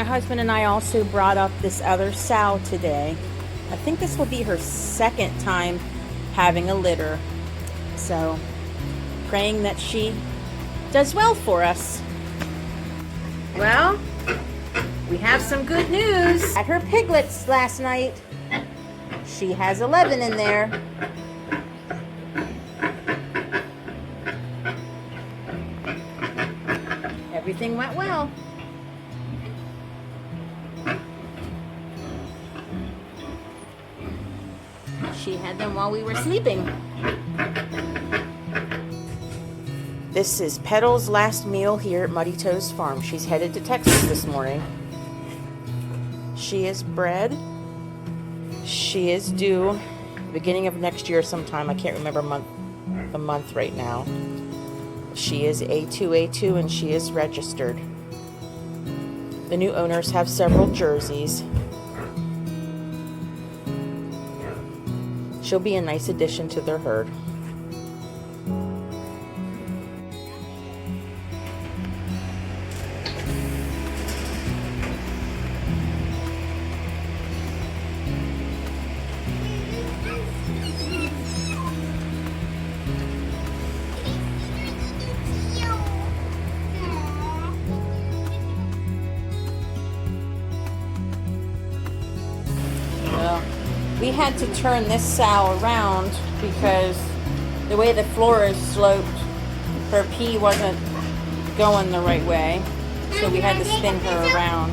My husband and I also brought up this other sow today. I think this will be her second time having a litter. So, praying that she does well for us. Well, we have some good news. At her piglets last night, she has 11 in there. Everything went well. She had them while we were sleeping. This is Petal's last meal here at Muddy Toes Farm. She's headed to Texas this morning. She is bred. She is due beginning of next year sometime. I can't remember the month right now. She is A2A2 and she is registered. The new owners have several jerseys. She'll be a nice addition to their herd. We had to turn this sow around because the way the floor is sloped, her pee wasn't going the right way. So we had to spin her around.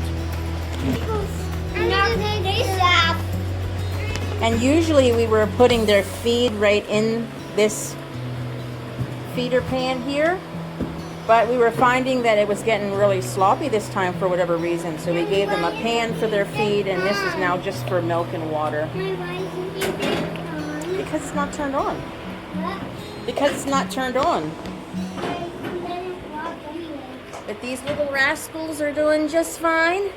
And usually we were putting their feed right in this feeder pan here. But we were finding that it was getting really sloppy this time for whatever reason. So we gave them a pan for their feed, and this is now just for milk and water. Because it's not turned on. Because it's not turned on. But these little rascals are doing just fine.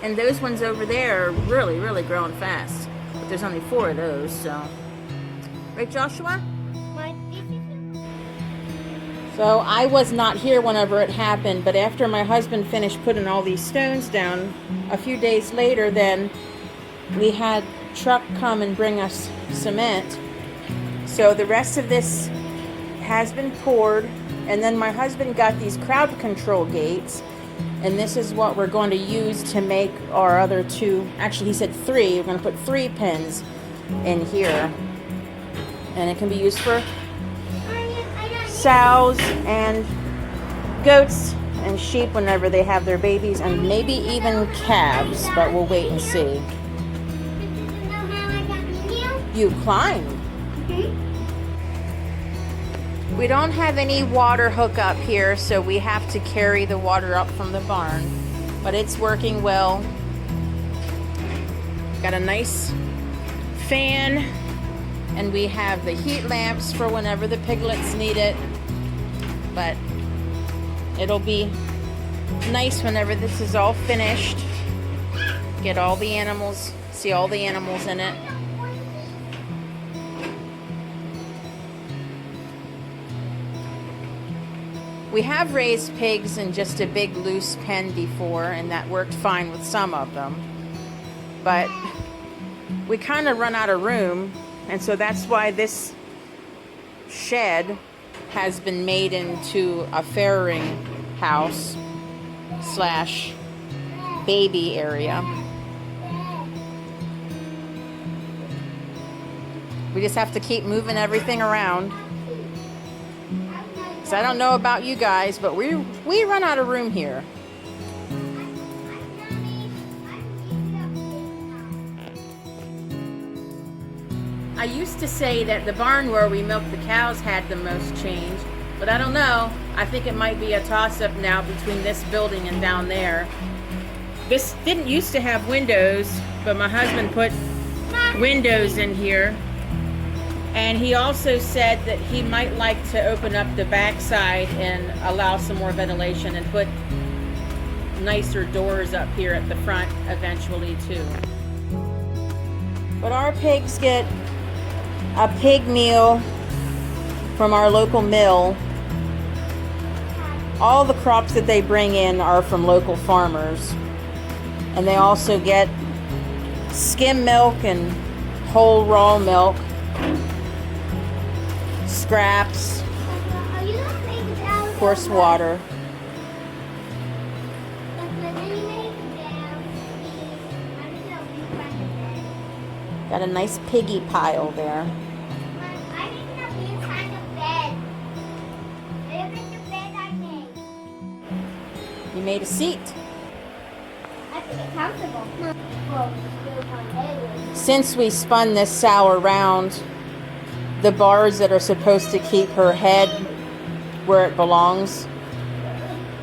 And those ones over there are really, really growing fast. But there's only 4 of those, so. Right, Joshua? So I was not here whenever it happened, but after my husband finished putting all these stones down, a few days later then, we had truck come and bring us cement. So the rest of this has been poured, and then my husband got these crowd control gates, and this is what we're going to use to make our other 2, actually he said 3, we're going to put 3 pens in here, and it can be used for sows and goats and sheep whenever they have their babies, and maybe even calves, but we'll wait and see. You climb. We don't have any water hookup here, so we have to carry the water up from the barn, but it's working well. Got a nice fan, and we have the heat lamps for whenever the piglets need it. But it'll be nice whenever this is all finished. Get all the animals, see all the animals in it. We have raised pigs in just a big loose pen before, and that worked fine with some of them. But we kind of run out of room, and so that's why this shed has been made into a farrowing house / baby area. We just have to keep moving everything around. So I don't know about you guys, but we run out of room here. I used to say that the barn where we milk the cows had the most change, but I don't know. I think it might be a toss-up now between this building and down there. This didn't used to have windows, but my husband put windows in here. And he also said that he might like to open up the backside and allow some more ventilation and put nicer doors up here at the front eventually too. But our pigs get a pig meal from our local mill. All the crops that they bring in are from local farmers. And they also get skim milk and whole raw milk, scraps, of course water. Got a nice piggy pile there. You made a seat. Since we spun this sow around, the bars that are supposed to keep her head where it belongs,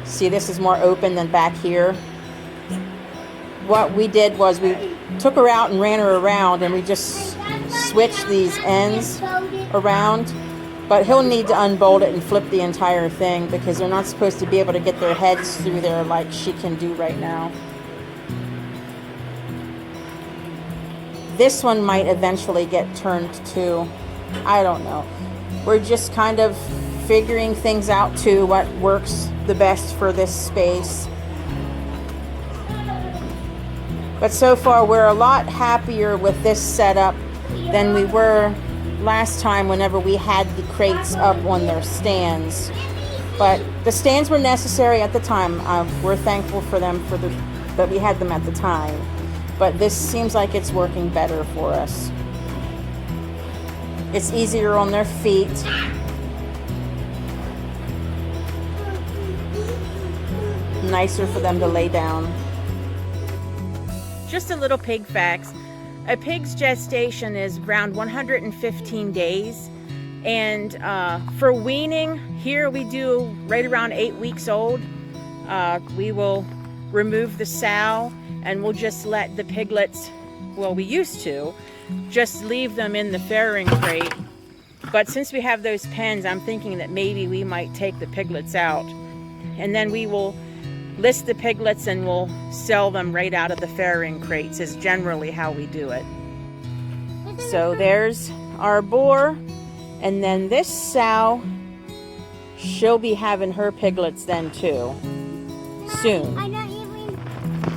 see, this is more open than back here. What we did was we took her out and ran her around, and we just switched these ends around. But he'll need to unbolt it and flip the entire thing because they're not supposed to be able to get their heads through there like she can do right now. This one might eventually get turned too. I don't know. We're just kind of figuring things out too, what works the best for this space. But so far we're a lot happier with this setup than we were last time whenever we had the crates up on their stands. But the stands were necessary at the time. We're thankful for them that we had them at the time. But this seems like it's working better for us. It's easier on their feet. Nicer for them to lay down. Just a little pig facts. A pig's gestation is around 115 days. And for weaning, here we do right around 8 weeks old. We will remove the sow and we'll just let the piglets, well, we used to, just leave them in the farrowing crate. But since we have those pens, I'm thinking that maybe we might take the piglets out. And then we will list the piglets and we'll sell them right out of the farrowing crates is generally how we do it. So there's our boar, and then this sow, she'll be having her piglets then too, soon.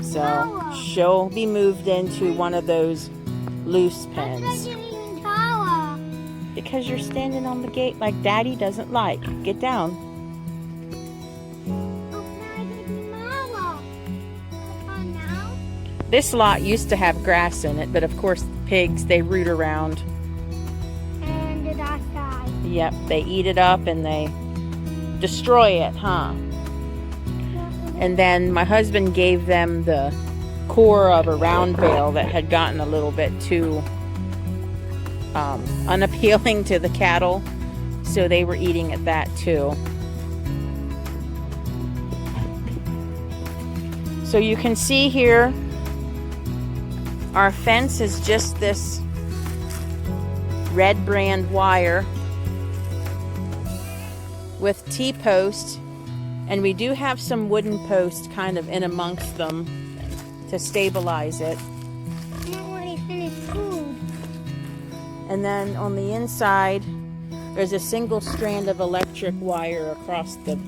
So she'll be moved into one of those loose pens. Because you're standing on the gate like Daddy doesn't like. Get down. This lot used to have grass in it, but of course pigs, they root around. And did I die? Yep, they eat it up and they destroy it, huh? And then my husband gave them the core of a round bale that had gotten a little bit too unappealing to the cattle, so they were eating at that too. So you can see here, our fence is just this red brand wire with T-posts, and we do have some wooden posts kind of in amongst them to stabilize it. And then on the inside, there's a single strand of electric wire across the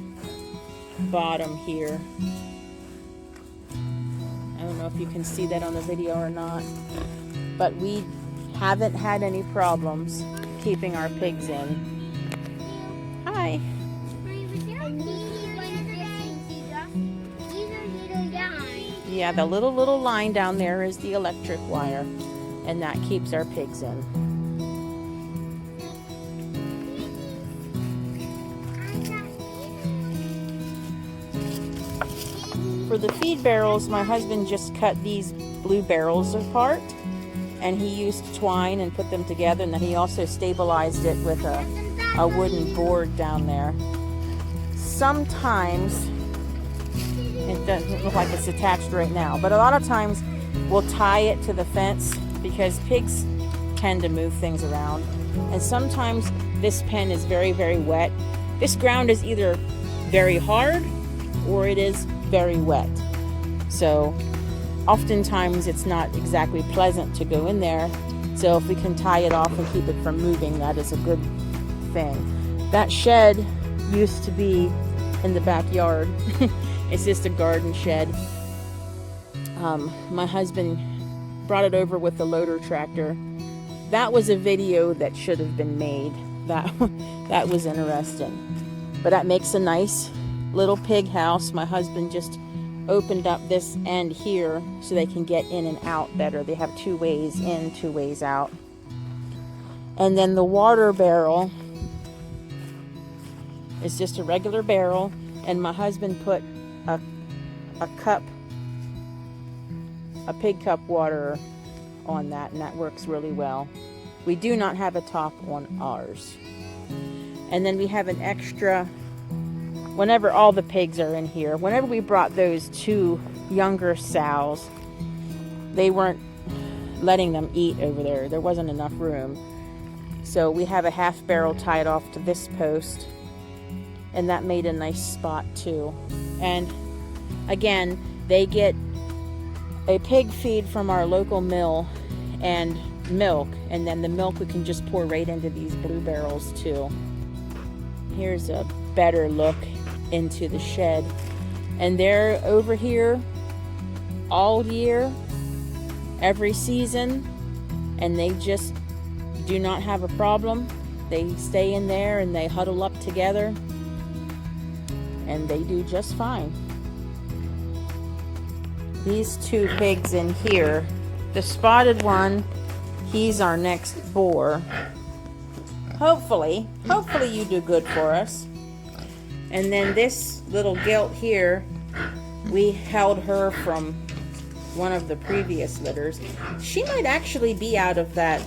bottom here. I don't know if you can see that on the video or not, but we haven't had any problems keeping our pigs in. Hi. Yeah, the little line down there is the electric wire, and that keeps our pigs in. For the feed barrels, my husband just cut these blue barrels apart, and he used twine and put them together, and then he also stabilized it with a wooden board down there. Sometimes, it doesn't look like it's attached right now, but a lot of times we'll tie it to the fence because pigs tend to move things around. And sometimes this pen is very, very wet. This ground is either very hard or it is very wet. So oftentimes it's not exactly pleasant to go in there. So if we can tie it off and keep it from moving, that is a good thing. That shed used to be in the backyard. It's just a garden shed. My husband brought it over with the loader tractor. That was a video that should have been made. That was interesting. But that makes a nice little pig house. My husband just opened up this end here so they can get in and out better. They have 2 ways in, 2 ways out. And then the water barrel is just a regular barrel, and my husband put a pig cup water on that, and that works really well. We do not have a top on ours. And then we have an extra, whenever all the pigs are in here, whenever we brought those 2 younger sows, they weren't letting them eat over there. There wasn't enough room. So we have a half barrel tied off to this post, and that made a nice spot too. And again, they get a pig feed from our local mill and milk, and then the milk we can just pour right into these blue barrels too. Here's a better look into the shed, and they're over here all year, every season, and they just do not have a problem. They stay in there and they huddle up together, and they do just fine. These 2 pigs in here, the spotted one, he's our next boar. Hopefully you do good for us. And then this little gilt here, we held her from one of the previous litters. She might actually be out of that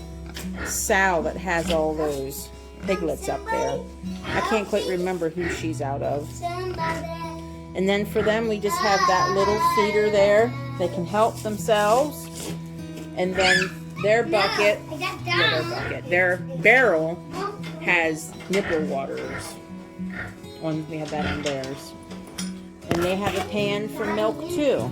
sow that has all those piglets up there. I can't quite remember who she's out of. And then for them, we just have that little feeder there. They can help themselves. And then their bucket, their barrel has nipple waters. We have that on theirs. And they have a pan for milk too.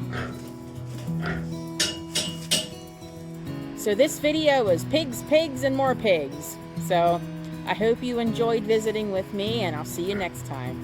So this video is pigs, and more pigs. So I hope you enjoyed visiting with me, and I'll see you next time.